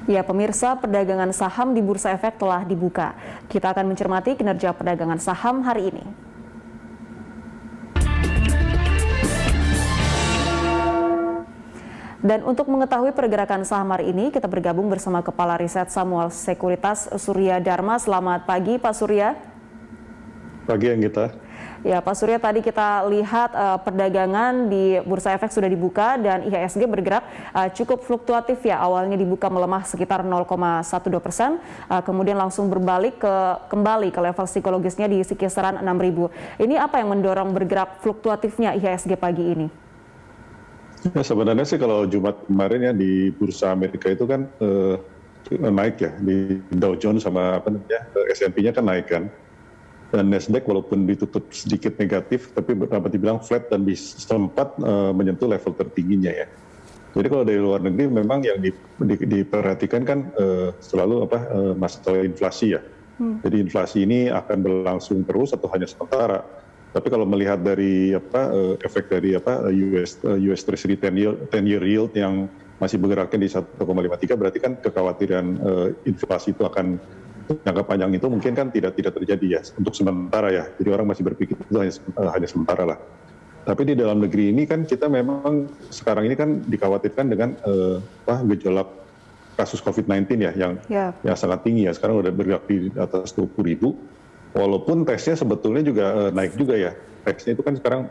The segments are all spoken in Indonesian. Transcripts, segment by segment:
Ya, pemirsa, perdagangan saham di Bursa Efek telah dibuka. Kita akan mencermati kinerja perdagangan saham hari ini. Dan untuk mengetahui pergerakan saham hari ini, kita bergabung bersama Kepala Riset Samuel Sekuritas Surya Dharma. Selamat pagi, Pak Surya. Pagi, Anggita. Ya, Pak Surya, tadi kita lihat perdagangan di Bursa Efek sudah dibuka dan IHSG bergerak cukup fluktuatif ya. Awalnya dibuka melemah sekitar 0,12%, kemudian langsung berbalik kembali ke level psikologisnya di kisaran 6.000. Ini apa yang mendorong bergerak fluktuatifnya IHSG pagi ini? Ya, sebenarnya sih kalau Jumat kemarin ya di Bursa Amerika itu kan naik ya, di Dow Jones sama S&P-nya kan naik kan. Dan Nasdaq walaupun ditutup sedikit negatif, tapi dapat dibilang flat dan sempat menyentuh level tertingginya ya. Jadi kalau dari luar negeri memang yang diperhatikan kan selalu masalah inflasi ya. Jadi inflasi ini akan berlangsung terus atau hanya sementara. Tapi kalau melihat dari efek dari US Treasury 10-year yield yang masih bergeraknya di 1,53, berarti kan kekhawatiran inflasi itu akan jangka panjang itu mungkin kan tidak terjadi ya untuk sementara ya. Jadi orang masih berpikir itu hanya sementara lah. Tapi di dalam negeri ini kan kita memang sekarang ini kan dikhawatirkan dengan gejolak kasus COVID-19 ya yang sangat tinggi ya. Sekarang udah bergerak di atas 20.000. Walaupun tesnya sebetulnya juga naik juga ya. Tesnya itu kan sekarang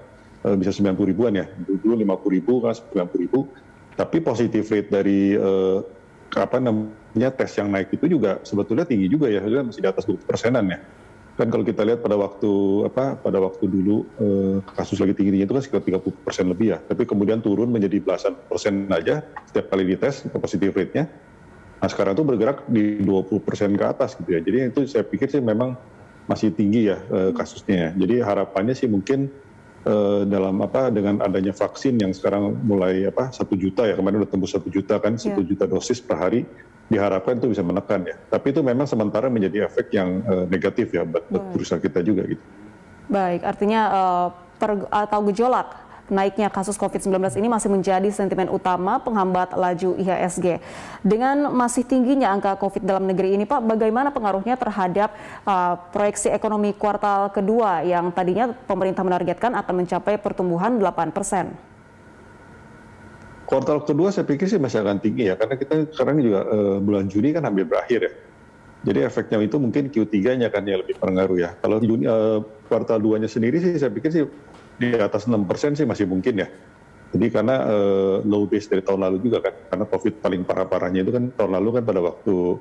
bisa 90 ribuan ya. Dulu 50 ribu, kan 90 ribu. Tapi positive rate dari tes yang naik itu juga sebetulnya tinggi juga ya, masih di atas 20%-an ya. Kan kalau kita lihat pada waktu dulu kasus lagi tinggi-tinggi itu kan sekitar 30% lebih ya. Tapi kemudian turun menjadi belasan persen aja setiap kali dites positive rate-nya. Nah sekarang itu bergerak di 20% ke atas gitu ya. Jadi itu saya pikir sih memang masih tinggi ya kasusnya. Jadi harapannya sih mungkin dengan adanya vaksin yang sekarang mulai 1 juta ya, kemarin udah tembus 1 juta kan, 1 juta dosis per hari, diharapkan itu bisa menekan ya. Tapi itu memang sementara menjadi efek yang negatif ya buat perusahaan kita juga gitu. Baik, artinya atau gejolak naiknya kasus COVID-19 ini masih menjadi sentimen utama penghambat laju IHSG. Dengan masih tingginya angka COVID dalam negeri ini, Pak, bagaimana pengaruhnya terhadap proyeksi ekonomi kuartal kedua yang tadinya pemerintah menargetkan akan mencapai pertumbuhan 8%? Kuartal kedua saya pikir sih masih akan tinggi ya, karena kita sekarang juga bulan Juni kan hampir berakhir ya. Jadi efeknya itu mungkin Q3-nya kan yang lebih berpengaruh ya. Kalau kuartal 2-nya sendiri sih saya pikir sih di atas 6% sih masih mungkin ya. Jadi karena low base dari tahun lalu juga kan, karena COVID paling parah-parahnya itu kan tahun lalu kan pada waktu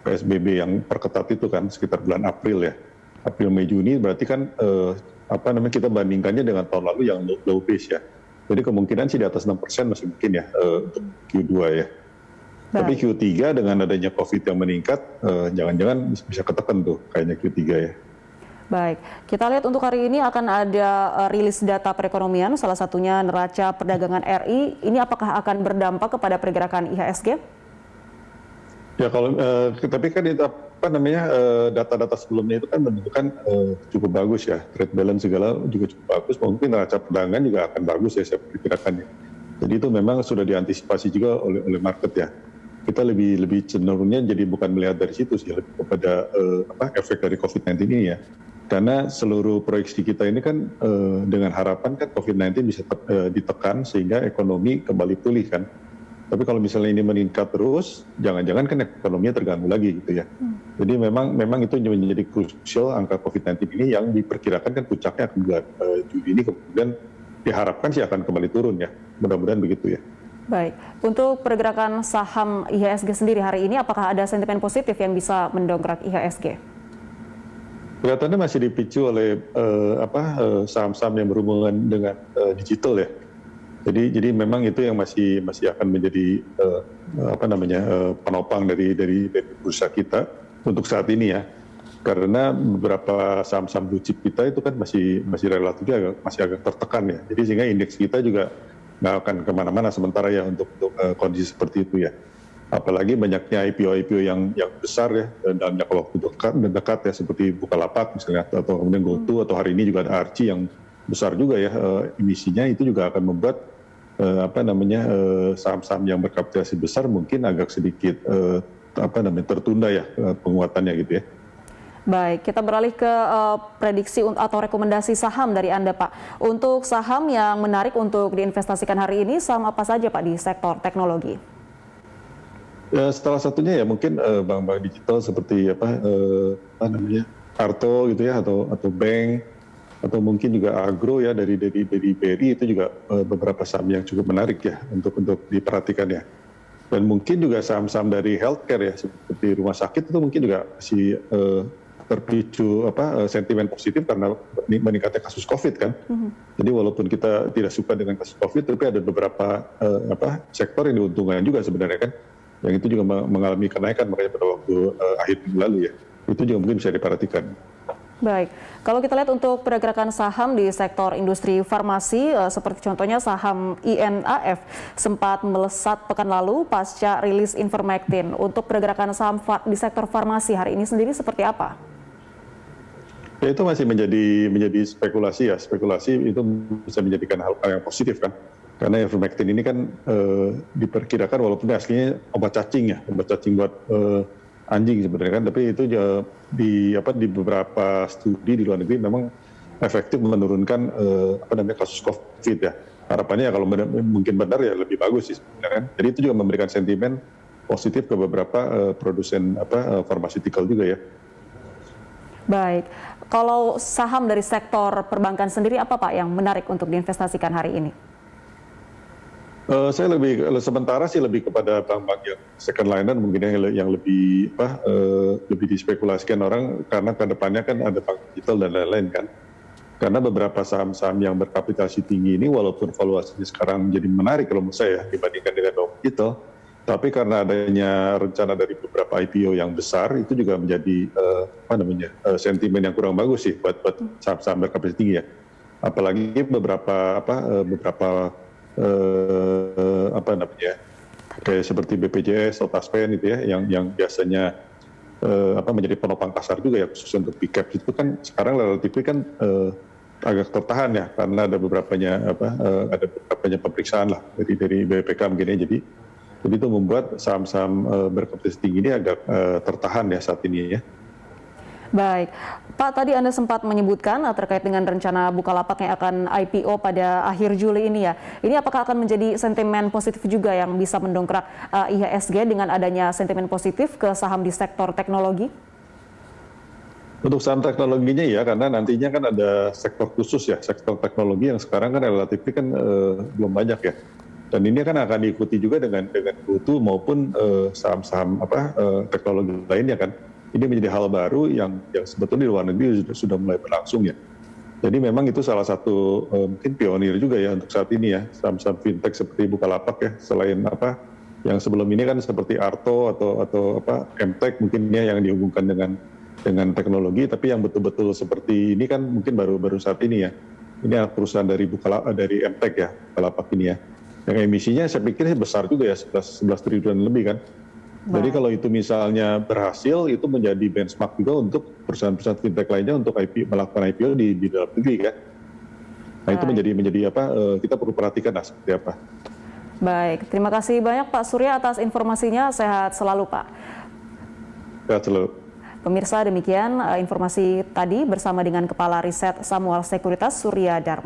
PSBB yang perketat itu kan sekitar bulan April ya. April, Mei, Juni berarti kan kita bandingkannya dengan tahun lalu yang low base ya. Jadi kemungkinan sih di atas 6% masih mungkin ya untuk Q2 ya. Tapi Q3 dengan adanya COVID yang meningkat, jangan-jangan bisa ketekan tuh kayaknya Q3 ya. Baik, kita lihat untuk hari ini akan ada rilis data perekonomian, salah satunya neraca perdagangan RI. Ini apakah akan berdampak kepada pergerakan IHSG? Ya kalau tapi kan itu data-data sebelumnya itu kan menunjukkan cukup bagus ya, trade balance segala juga cukup bagus. Mungkin neraca perdagangan juga akan bagus ya saya perkirakan. Jadi itu memang sudah diantisipasi juga oleh market ya. Kita lebih cenderungnya jadi bukan melihat dari situ sih, lebih kepada efek dari COVID-19 ini ya. Karena seluruh proyeksi kita ini kan dengan harapan kan COVID-19 bisa ditekan sehingga ekonomi kembali pulih kan. Tapi kalau misalnya ini meningkat terus, jangan-jangan kan ekonominya terganggu lagi gitu ya. Jadi memang itu menjadi krusial angka COVID-19 ini yang diperkirakan kan puncaknya akan bulan Juli ini, kemudian diharapkan sih akan kembali turun ya. Mudah-mudahan begitu ya. Baik, untuk pergerakan saham IHSG sendiri hari ini, apakah ada sentimen positif yang bisa mendongkrak IHSG? Kelihatannya masih dipicu oleh saham-saham yang berhubungan dengan digital ya. Jadi memang itu yang masih akan menjadi penopang dari bursa kita untuk saat ini ya. Karena beberapa saham-saham blue chip kita itu kan masih relatifnya masih agak tertekan ya. Jadi sehingga indeks kita juga nggak akan kemana-mana sementara ya untuk kondisi seperti itu ya. Apalagi banyaknya IPO yang besar ya dalam jangka waktu dekat ya, seperti Bukalapak misalnya, atau kemudian GoTo, atau hari ini juga ada Archie yang besar juga ya emisinya. Itu juga akan membuat saham-saham yang berkapitalisasi besar mungkin agak sedikit tertunda ya penguatannya gitu ya. Baik, kita beralih ke prediksi atau rekomendasi saham dari Anda, Pak. Untuk saham yang menarik untuk diinvestasikan hari ini, saham apa saja, Pak, di sektor teknologi? Ya, salah satunya ya mungkin bank-bank digital seperti Arto gitu ya, atau bank, atau mungkin juga agro ya dari BRI, itu juga beberapa saham yang cukup menarik ya untuk diperhatikan ya. Dan mungkin juga saham-saham dari healthcare ya, seperti rumah sakit itu mungkin juga masih terpicu sentimen positif karena meningkatnya kasus COVID kan. Jadi walaupun kita tidak suka dengan kasus COVID, tapi ada beberapa sektor yang diuntungkan juga sebenarnya kan, yang itu juga mengalami kenaikan makanya pada waktu akhir minggu lalu ya. Itu juga mungkin bisa diperhatikan. Baik, kalau kita lihat untuk pergerakan saham di sektor industri farmasi, seperti contohnya saham INAF sempat melesat pekan lalu pasca rilis Ivermectin. Untuk pergerakan saham di sektor farmasi hari ini sendiri seperti apa? Ya, itu masih menjadi spekulasi ya. Spekulasi itu bisa menjadikan hal yang positif kan. Karena Ivermectin ini kan diperkirakan walaupun aslinya obat cacing buat anjing sebenarnya kan, tapi itu di beberapa studi di luar negeri memang efektif menurunkan kasus COVID ya. Harapannya ya kalau mungkin benar ya lebih bagus sih sebenarnya kan. Jadi itu juga memberikan sentimen positif ke beberapa produsen farmaceutical juga ya. Baik, kalau saham dari sektor perbankan sendiri apa, Pak, yang menarik untuk diinvestasikan hari ini? Saya sementara sih lebih kepada bank-bank yang second liner mungkin yang lebih dispekulasikan orang, karena kedepannya kan ada bank digital dan lain-lain kan. Karena beberapa saham-saham yang berkapitalisasi tinggi ini walaupun valuasinya sekarang jadi menarik kalau menurut saya dibandingkan dengan bank digital, tapi karena adanya rencana dari beberapa IPO yang besar itu juga menjadi sentimen yang kurang bagus sih buat saham-saham berkapitalisasi tinggi ya. Apalagi beberapa kayak seperti BPJS atau Taspen itu ya, yang biasanya menjadi penopang pasar juga ya, khusus untuk big cap itu kan sekarang relatif kan agak tertahan ya, karena ada beberapanya pemeriksaan lah dari BPK mungkin ya. Jadi itu membuat saham-saham berkapitalisasi tinggi ini agak tertahan ya saat ini ya. Baik, Pak, tadi Anda sempat menyebutkan terkait dengan rencana Bukalapak yang akan IPO pada akhir Juli ini ya. Ini apakah akan menjadi sentimen positif juga yang bisa mendongkrak IHSG dengan adanya sentimen positif ke saham di sektor teknologi? Untuk saham teknologinya ya, karena nantinya kan ada sektor khusus ya, sektor teknologi yang sekarang kan relatif kan belum banyak ya. Dan ini kan akan diikuti juga dengan Goto maupun saham-saham teknologi lainnya kan. Ini menjadi hal baru yang sebetulnya di luar negeri sudah mulai berlangsung ya. Jadi memang itu salah satu mungkin pionir juga ya untuk saat ini ya, saham-saham fintech seperti Bukalapak ya. Selain yang sebelum ini kan seperti Arto atau Mtek mungkin ya yang dihubungkan dengan teknologi, tapi yang betul-betul seperti ini kan mungkin baru saat ini ya. Ini perusahaan dari Mtek ya, Bukalapak ini ya. Yang emisinya saya pikir besar juga ya, 11 triliun lebih kan. Jadi kalau itu misalnya berhasil, itu menjadi benchmark juga untuk perusahaan-perusahaan fintech lainnya untuk melakukan IPO di dalam negeri kan. Nah itu menjadi kita perlu perhatikan lah seperti apa. Baik, terima kasih banyak Pak Surya atas informasinya. Sehat selalu, Pak. Sehat selalu. Pemirsa, demikian informasi tadi bersama dengan Kepala Riset Samuel Sekuritas Surya Dharma.